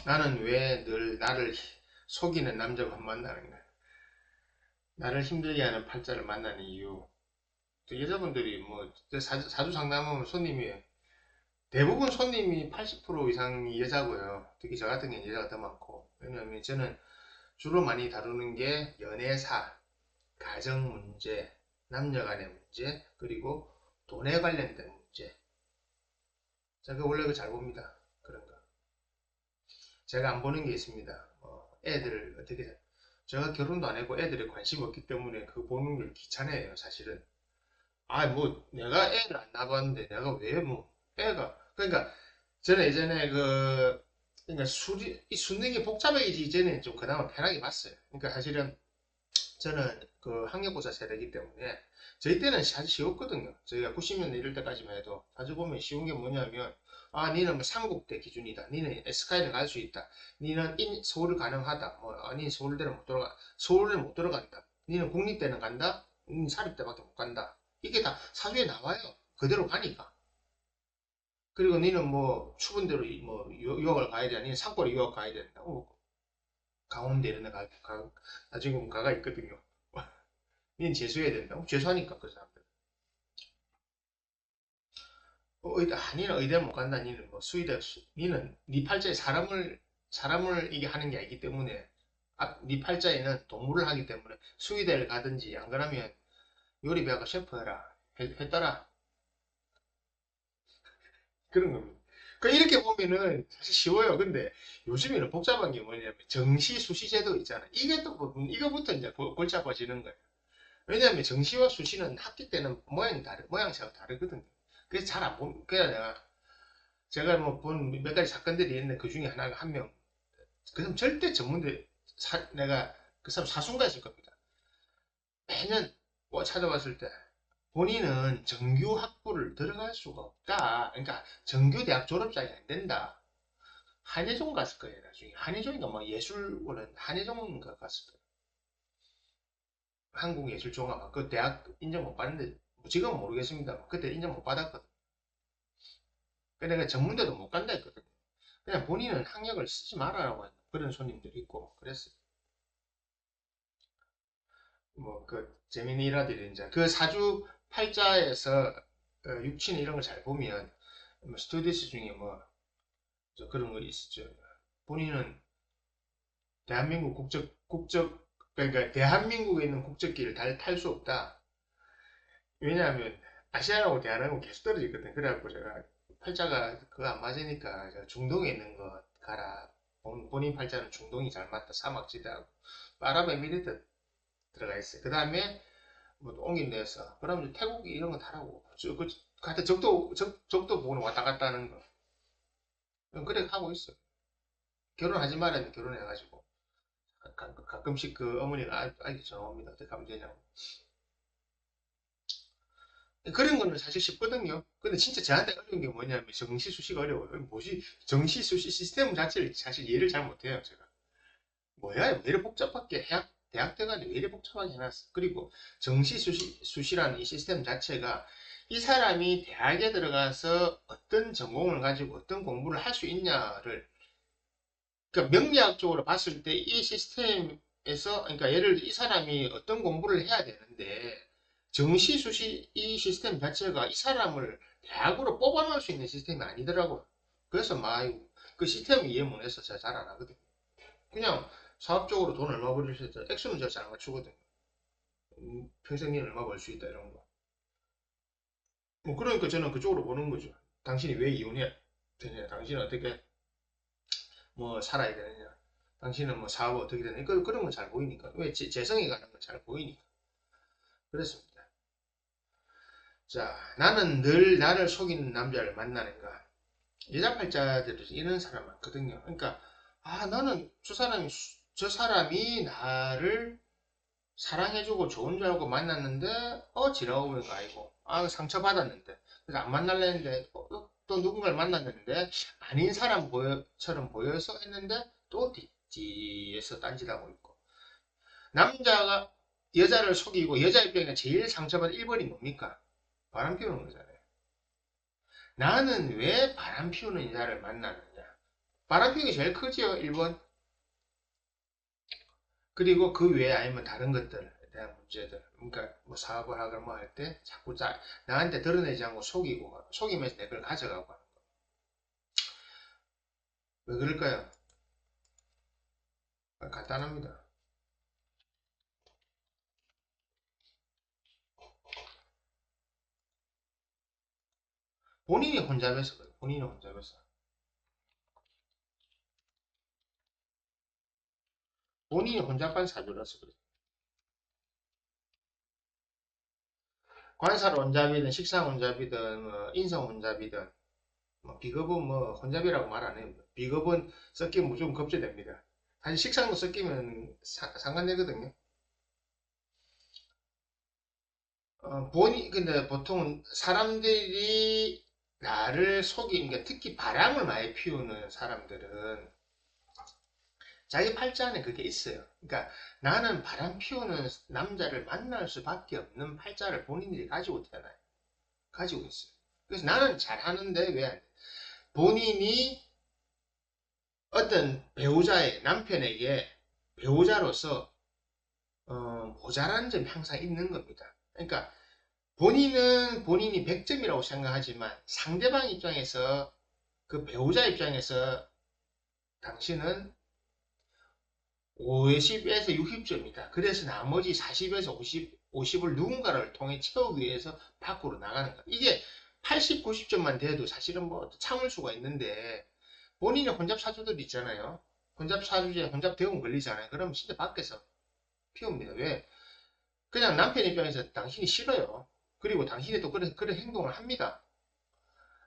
나는 왜 늘 나를 속이는 남자만 만나는가? 나를 힘들게 하는 팔자를 만나는 이유. 여자분들이 뭐 사주 상담하면 손님이 대부분 손님이 80% 이상이 여자고요. 특히 저 같은 경우는 여자가 더 많고. 왜냐하면 저는 주로 많이 다루는 게 연애사, 가정 문제, 남녀 간의 문제, 그리고 돈에 관련된 문제. 제가 원래 그 잘 봅니다. 그런 거. 제가 안 보는 게 있습니다. 애들 어떻게 제가 결혼도 안 했고 애들에 관심 없기 때문에 그 보는 걸 귀찮아해요, 사실은. 아, 뭐 내가 애를 안 낳아봤는데 내가 왜 뭐 애가 그러니까 저는 예전에 그러니까 이 수능이 복잡해지기 전에 좀 그나마 편하게 봤어요. 그러니까 사실은 저는 그 학력고사 세대이기 때문에 저희 때는 사실 쉬웠거든요. 저희가 90년대 이럴 때까지만 해도 아주 보면 쉬운 게 뭐냐면 아 니는 뭐 삼국대 기준이다. 니는 SK는 갈 수 있다. 니는 서울을 가능하다. 뭐 아니 서울대는 못 들어가. 서울을 못 들어간다. 니는 국립대는 간다. 사립대밖에 못 간다. 이게 다 사주에 나와요. 그대로 가니까. 그리고 니는 뭐 추분대로 뭐 유학을 가야 돼. 니는 산골에 유학 가야 된다. 강원대 이런 데 나중에 가가 있거든요. 니는 재수해야 된다고? 재수하니까 그 사람들. 니는 의대 못 간다. 니는 뭐 수의대, 니는 네 팔자에 사람을 이게 하는 게 아니기 때문에 네 팔자에는 동물을 하기 때문에 수의대를 가든지 안 그러면 요리 배워가 셰프 해라. 했더라. 그런 겁니다. 그러니까 이렇게 보면은 사실 쉬워요. 근데 요즘에는 복잡한 게 뭐냐면 정시, 수시 제도 있잖아. 이게 또 이거부터 이제 골치 아파지는 거예요. 왜냐하면 정시와 수시는 학기 때는 모양새가 다르거든요. 그래서 잘 안 보면, 그냥 제가 뭐 본 몇 가지 사건들이 있는데 그 중에 하나가 한 명, 그 사람 절대 전문대, 내가 그 사람 사순가였을 겁니다. 매년 찾아봤을 때 본인은 정규 학부를 들어갈 수가 없다. 그러니까 정규 대학 졸업장이 안 된다. 한예종 갔을 거예요, 나중에. 한예종인가 뭐 예술고는 한예종인가 갔을 거예요. 한국예술종합. 그 대학 인정 못 받는데, 지금은 모르겠습니다. 그때 인정 못 받았거든. 내가 전문대도 못 간다 했거든. 그냥 본인은 학력을 쓰지 말아라고 그런 손님들이 있고 그랬어요. 뭐 그 재미있는 일화들이 이제 그 사주 팔자에서 육친 이런 걸 잘 보면 뭐 스튜디스 중에 뭐 그런 거 있었죠. 본인은 대한민국 국적 그러니까 대한민국에 있는 국적기를 탈 수 없다. 왜냐하면 아시아하고 대한하고 계속 떨어지거든. 그래갖고 제가 팔자가 그거 안 맞으니까 제가 중동에 있는 거 가라. 본인 팔자는 중동이 잘 맞다. 사막지대하고 아랍에미리트 들어가 있어요. 그 다음에 뭐 옮긴데서 그러면 태국 이런 거 타라고. 하여튼 적도 보고는 왔다 갔다 하는 거. 그래 하고 있어. 결혼하지 말았는데 결혼해가지고 가끔씩 그 어머니가 아이고 전화 옵니다. 어떻게 하면 되냐고. 그런 거는 사실 쉽거든요. 근데 진짜 저한테 어려운 게 뭐냐면 정시수시가 어려워요. 뭐지? 정시수시 시스템 자체를 사실 이해를 잘 못해요, 제가. 뭐야, 왜 이래 복잡하게 대학 때까지 왜 이래 복잡하게 해놨어. 그리고 정시수시라는 이 시스템 자체가 이 사람이 대학에 들어가서 어떤 전공을 가지고 어떤 공부를 할 수 있냐를 그러니까 명리학적으로 봤을 때 이 시스템에서 그러니까 예를 들어 이 사람이 어떤 공부를 해야 되는데 정시수시 이 시스템 자체가 이 사람을 대학으로 뽑아놓을 수 있는 시스템이 아니더라고요. 그래서 막 그 시스템을 이해 못해서 제가 잘 안 하거든요. 그냥 사업적으로 돈 얼마 벌릴 수 있다. 액수는 제가 잘 맞추거든요. 평생 얼마 벌 수 있다 이런 거. 뭐 그러니까 저는 그쪽으로 보는 거죠. 당신이 왜 이혼해야 되냐? 당신은 어떻게 뭐 살아야 되느냐? 당신은 뭐 사업 어떻게 되느냐? 그런 건 잘 보이니까. 왜 재성이 가는 건 잘 보이니까. 그렇습니다. 자, 나는 늘 나를 속이는 남자를 만나는가? 여자 팔자들이 이런 사람 많거든요. 그러니까 나는 저 사람이 나를 사랑해주고 좋은 줄 알고 만났는데 지나고 보니까 아니고 상처받았는데 그래서 안 만날려 했는데 또 누군가를 만났는데 아닌 사람처럼 보여서 했는데 또 뒤에서 딴짓하고 있고 남자가 여자를 속이고 여자 입장에 제일 상처받은 1번이 뭡니까? 바람 피우는 거잖아요. 나는 왜 바람 피우는 여자를 만나느냐? 바람피우는 게 제일 크지요, 1번. 그리고 그 외에 아니면 다른 것들에 대한 문제들. 그러니까 뭐 사업을 하거나 뭐 할 때 자꾸 나한테 드러내지 않고 속이면서 내 걸 가져가고 하는 거. 왜 그럴까요? 간단합니다. 본인이 혼잡해서 그래요. 본인이 혼잡해서. 본인이 혼잡한 사주라서 그래요. 관살 혼잡이든 식상 혼잡이든 인성 혼잡이든 비겁은 혼잡이라고 말 안 해요. 비겁은 섞이면 무조건 겁제됩니다. 사실 식상도 섞이면 상관되거든요. 근데 보통 사람들이 나를 그러니까 특히 바람을 많이 피우는 사람들은 자기 팔자 안에 그게 있어요. 그러니까 나는 바람 피우는 남자를 만날 수밖에 없는 팔자를 본인들이 가지고 태어나요. 가지고 있어요. 그래서 나는 잘하는데 왜 안 돼? 본인이 어떤 남편에게 배우자로서 모자란 점이 항상 있는 겁니다. 그러니까 본인은 본인이 100점이라고 생각하지만 상대방 입장에서 그 배우자 입장에서 당신은 50에서 60점이다. 그래서 나머지 40에서 50을 누군가를 통해 채우기 위해서 밖으로 나가는 거야. 이게 80, 90점만 돼도 사실은 뭐 참을 수가 있는데 본인의 혼잡 사주들 있잖아요. 혼잡 사주제, 혼잡 대운 걸리잖아요. 그러면 진짜 밖에서 피웁니다. 왜? 그냥 남편 입장에서 당신이 싫어요. 그리고 당신이 또 그런 행동을 합니다.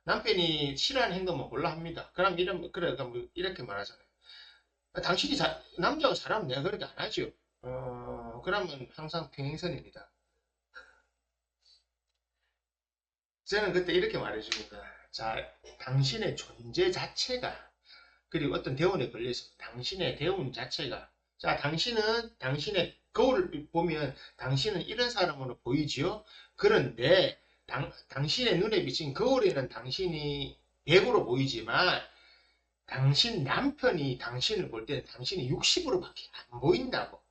남편이 싫어하는 행동만 몰라 합니다. 그럼 이렇게 말하잖아요. 당신이 남자가 잘하면 내가 그렇게 안 하죠. 그러면 항상 평행선입니다. 저는 그때 이렇게 말해줍니다. 자, 당신의 존재 자체가, 그리고 어떤 대운에 걸려서 당신의 대운 자체가, 자, 당신의 거울을 보면 당신은 이런 사람으로 보이지요? 그런데, 당신의 눈에 비친 거울에는 당신이 100으로 보이지만, 당신 남편이 당신을 볼 때는 당신이 60으로밖에 안 보인다고.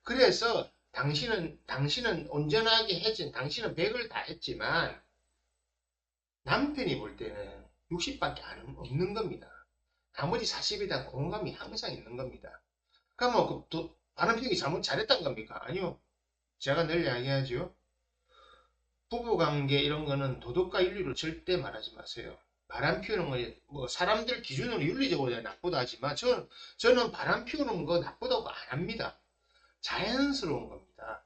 그래서 당신은 온전하게 당신은 100을 다 했지만 남편이 볼 때는 60밖에 없는 겁니다. 나머지 40에 대한 공감이 항상 있는 겁니다. 그러면 바람피우기 잘했단 겁니까? 아니요. 제가 늘 이야기하죠. 부부관계 이런 거는 도덕과 윤리로 절대 말하지 마세요. 바람 피우는 거, 뭐, 사람들 기준으로 윤리적으로 나쁘다 하지만, 저는 바람 피우는 거 나쁘다고 안 합니다. 자연스러운 겁니다.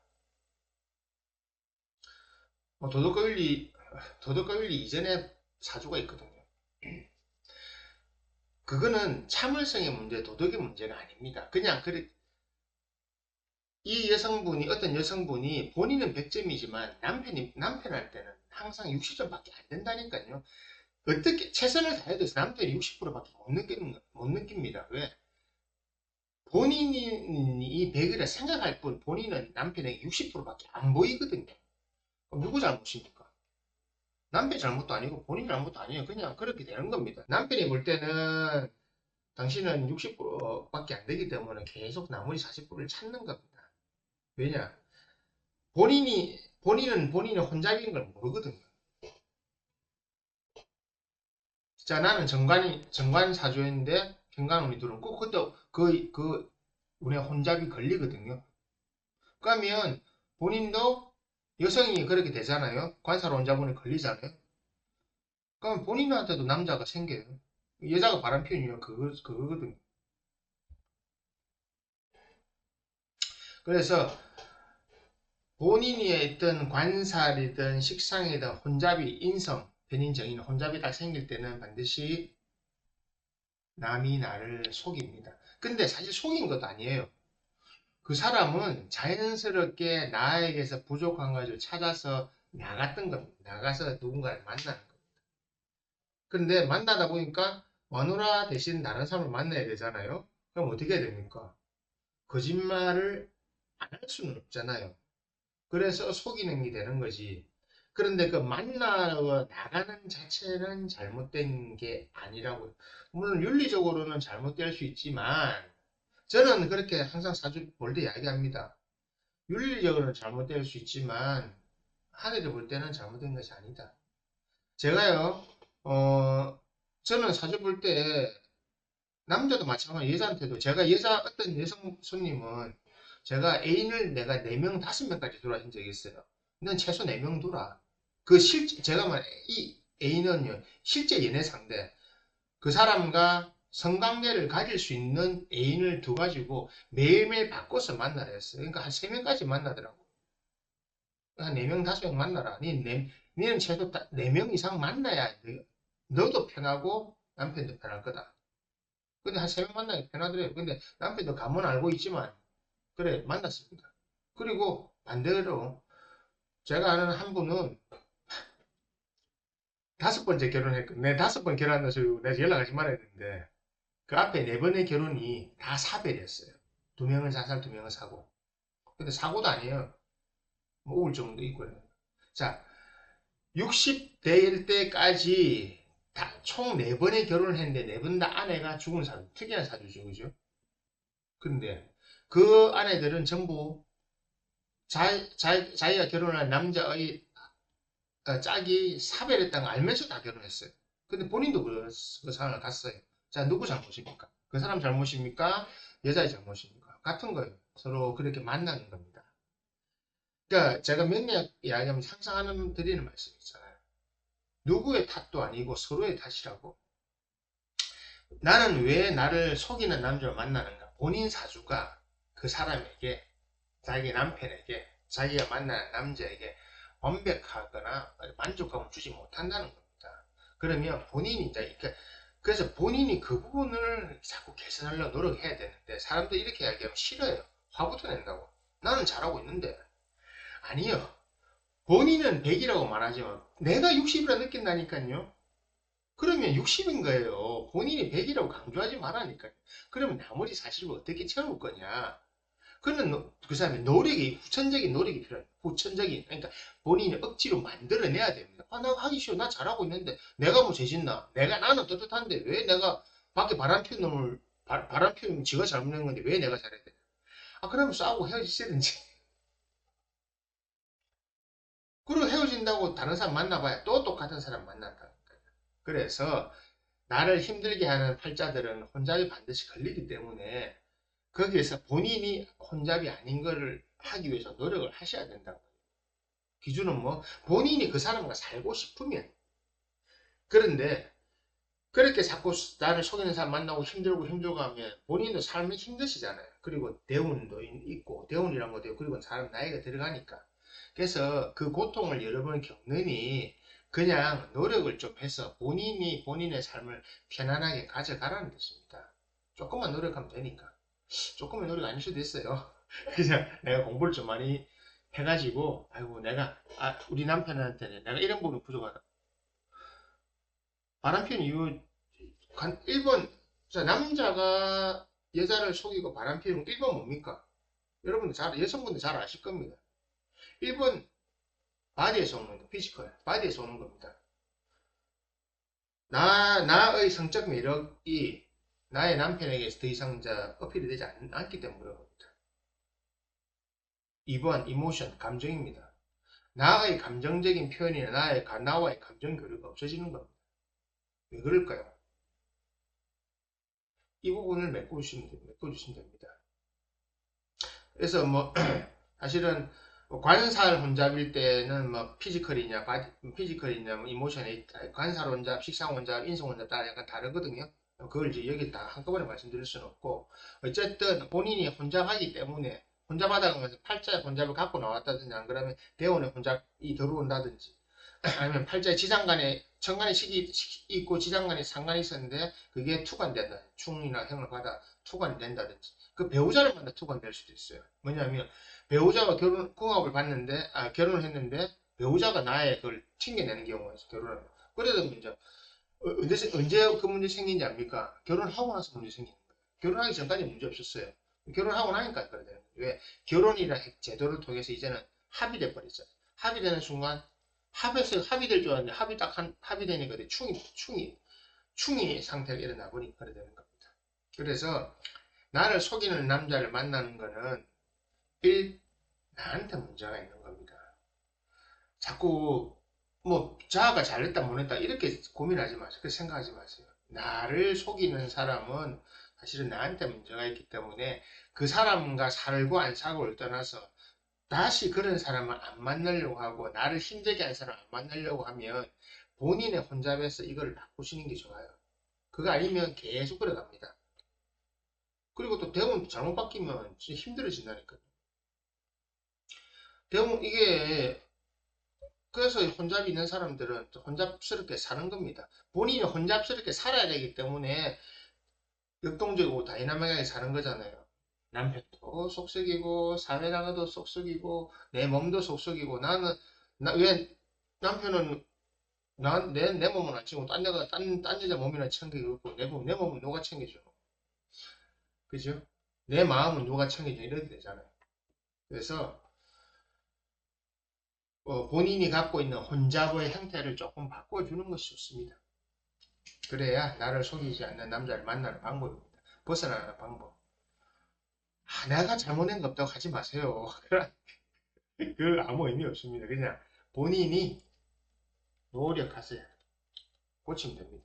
도덕과 윤리 이전에 사주가 있거든요. 그거는 참을성의 문제, 도덕의 문제가 아닙니다. 그냥, 어떤 여성분이 본인은 100점이지만 남편한테는 항상 60점밖에 안 된다니까요. 어떻게 최선을 다해도 남편이 60%밖에 못 느낍니다. 왜? 본인이 100이라 생각할 뿐 본인은 남편에게 60%밖에 안 보이거든요. 그럼 누구 잘못입니까? 남편 잘못도 아니고 본인 잘못도 아니에요. 그냥 그렇게 되는 겁니다. 남편이 볼 때는 당신은 60%밖에 안 되기 때문에 계속 나머지 40%를 찾는 겁니다. 왜냐? 본인은 혼잡인 걸 모르거든요. 자, 나는 정관 사주인데 평간운이 들어오면 꼭 그때 운에 혼잡이 걸리거든요. 그러면 본인도 여성이 그렇게 되잖아요. 관사로 혼잡운에 걸리잖아요. 그럼 본인한테도 남자가 생겨요. 여자가 바람 피우는 이유는 그거거든요. 그래서 본인이 있던 관살이든 식상이든 변인 정인 혼잡이 딱 생길 때는 반드시 남이 나를 속입니다. 근데 사실 속인 것도 아니에요. 그 사람은 자연스럽게 나에게서 부족한 것을 찾아서 나갔던 겁니다. 나가서 누군가를 만나는 겁니다. 근데 만나다 보니까 마누라 대신 다른 사람을 만나야 되잖아요. 그럼 어떻게 해야 됩니까? 거짓말을 안 할 수는 없잖아요. 그래서 속이는 게 되는 거지. 그런데 그 만나러 나가는 자체는 잘못된 게 아니라고요. 물론 윤리적으로는 잘못될 수 있지만 저는 그렇게 항상 사주 볼 때 이야기합니다. 윤리적으로는 잘못될 수 있지만 하늘이 볼 때는 잘못된 것이 아니다. 제가요, 저는 사주 볼 때 남자도 마찬가지 여자한테도 제가 어떤 여성 손님은 제가 애인을 내가 4명, 5명까지 들어신 적이 있어요. 넌 최소 4명 두라. 제가 말한 이 애인은요, 실제 연애 상대, 그 사람과 성관계를 가질 수 있는 애인을 두 가지고 매일매일 바꿔서 만나라 했어요. 그러니까 한 3명까지 만나더라고. 한 4명, 5명 만나라. 니는 최소 4명 이상 만나야 너도 편하고 남편도 편할 거다. 근데 한 3명 만나기 편하더래요. 근데 남편도 감은 알고 있지만, 그래, 만났습니다. 그리고 반대로, 제가 아는 한 분은 5번째 결혼했거든요. 내 5번 결혼해서 내가 연락하지 말아야 했는데, 그 앞에 4번의 결혼이 다 사별이었어요. 2명은 자살, 2명은 사고. 근데 사고도 아니에요. 뭐 우울증도 있고요. 자, 60대일 때까지 총 4번의 결혼을 했는데 4번 다 아내가 죽은 사람, 특이한 사주죠, 그죠? 근데 그 아내들은 전부 자기가 결혼한 남자의 짝이 사별했다는 걸 알면서 다 결혼했어요. 근데 본인도 그 상황을 갔어요. 자, 누구 잘못입니까? 그 사람 잘못입니까? 여자의 잘못입니까? 같은 거예요. 서로 그렇게 만나는 겁니다. 그러니까 제가 명리학 이야기하면 항상 드리는 말씀 있잖아요. 누구의 탓도 아니고 서로의 탓이라고. 나는 왜 나를 속이는 남자를 만나는가? 본인 사주가 그 사람에게, 자기 남편에게, 자기가 만나는 남자에게 완벽하거나 만족감을 주지 못한다는 겁니다. 그러면 본인이 이제, 그래서 본인이 그 부분을 자꾸 개선하려고 노력해야 되는데, 사람들 이렇게 이야기하면 싫어요. 화부터 낸다고. 나는 잘하고 있는데. 아니요. 본인은 100이라고 말하지만, 내가 60이라 느낀다니까요. 그러면 60인 거예요. 본인이 100이라고 강조하지 말라니까요. 그러면 나머지 40을 어떻게 채울 거냐. 그 사람의 노력이, 후천적인 노력이 필요해요. 후천적인, 그러니까 본인이 억지로 만들어내야 됩니다. 아, 나 하기 싫어. 나 잘하고 있는데. 내가 뭐 죄짓나? 나는 떳떳한데 왜 내가 밖에 바람 피우는 놈을, 바람 피우면 지가 잘못한 건데 왜 내가 잘해야 돼? 아, 그러면 싸우고 헤어지시든지. 그리고 헤어진다고 다른 사람 만나봐야 또 똑같은 사람 만난다. 그래서 나를 힘들게 하는 팔자들은 혼잡이 반드시 걸리기 때문에 거기에서 본인이 혼잡이 아닌 거를 하기 위해서 노력을 하셔야 된다고. 기준은 뭐 본인이 그 사람과 살고 싶으면. 그런데 그렇게 자꾸 나를 속이는 사람 만나고 힘들고 하면 본인도 삶이 힘드시잖아요. 그리고 대운도 있고 대운이란 것도 있고 그리고 사람 나이가 들어가니까. 그래서 그 고통을 여러 번 겪느니 그냥 노력을 좀 해서 본인이 본인의 삶을 편안하게 가져가라는 뜻입니다. 조금만 노력하면 되니까. 조금의 노력 아닐 수도 있어요. 그냥 내가 공부를 좀 많이 해가지고, 아이고, 우리 남편한테는 내가 이런 부분 부족하다. 바람피는 이유, 1번, 자, 남자가 여자를 속이고 바람피는 1번 뭡니까? 여성분들 잘 아실 겁니다. 1번, 바디에서 오는 겁니다. 피지컬. 바디에서 오는 겁니다. 나의 성적 매력이 나의 남편에게서 더 이상 이제 어필이 되지 않기 때문에 그런 겁니다. 2번, 이모션, 감정입니다. 나의 감정적인 표현이나 나와의 감정 교류가 없어지는 겁니다. 왜 그럴까요? 이 부분을 메꿔주시면 됩니다. 그래서 뭐 사실은 관살 혼잡일 때는 뭐 피지컬이냐, 뭐 이모션이 관살 혼잡, 식상 혼잡, 인성 혼잡 다 약간 다르거든요. 그걸 이제 여기 다 한꺼번에 말씀드릴 수는 없고 어쨌든 본인이 혼잡하기 때문에 혼잡하다는 것은 팔자의 혼잡을 갖고 나왔다든지 안 그러면 대원의 혼잡이 들어온다든지 아니면 팔자에 지장간에 천간에 식이 있고 지장간에 상간이 있었는데 그게 투관된다. 충이나 형을 받아 투관이 된다든지 그 배우자를 만나 투관될 수도 있어요. 뭐냐면 배우자가 궁합을 봤는데 결혼을 했는데 배우자가 나의 그걸 튕겨내는 경우가 있어. 결혼을 그래도 이제 언제 그 문제 생긴지 압니까? 결혼하고 나서 문제 생기는 거예요. 결혼하기 전까지 문제 없었어요. 결혼하고 나니까 그래 되는 거예요. 왜? 결혼이라 제도를 통해서 이제는 합의돼 버렸잖아요. 합의되는 순간 합해서 합이 될 줄 알았는데 합이 딱 합이 되니까 충이 상태가 일어나 버리니까 그래 되는 겁니다. 그래서 나를 속이는 남자를 만나는 거는 나한테 문제가 있는 겁니다. 자꾸 뭐 자아가 잘했다 못했다 이렇게 고민하지 마세요. 그렇게 생각하지 마세요. 나를 속이는 사람은 사실은 나한테 문제가 있기 때문에 그 사람과 살고 안 살고를 떠나서 다시 그런 사람을 안 만나려고 하고 나를 힘들게 한 사람 안 만나려고 하면 본인의 혼잡에서 이걸 바꾸시는 게 좋아요. 그거 아니면 계속 그래갑니다. 그리고 또 대운 잘못 바뀌면 진짜 힘들어진다니까요. 대운 이게 그래서 혼잡이 있는 사람들은 혼잡스럽게 사는 겁니다. 본인이 혼잡스럽게 살아야 되기 때문에 역동적이고 다이나믹하게 사는 거잖아요. 남편도 속썩이고 사회 나가도 속썩이고 내 몸도 속썩이고 나는 왜 남편은 내 몸은 안 챙기고 딴 여자 몸이나 챙기고 있고 내 몸은 누가 챙겨줘? 그죠? 내 마음은 누가 챙겨줘? 이렇게 되잖아요. 그래서 본인이 갖고 있는 혼잡의 형태를 조금 바꿔주는 것이 좋습니다. 그래야 나를 속이지 않는 남자를 만나는 방법입니다. 벗어나는 방법. 내가 잘못한 거 없다고 하지 마세요. 그 아무 의미 없습니다. 그냥 본인이 노력하세요. 고치면 됩니다.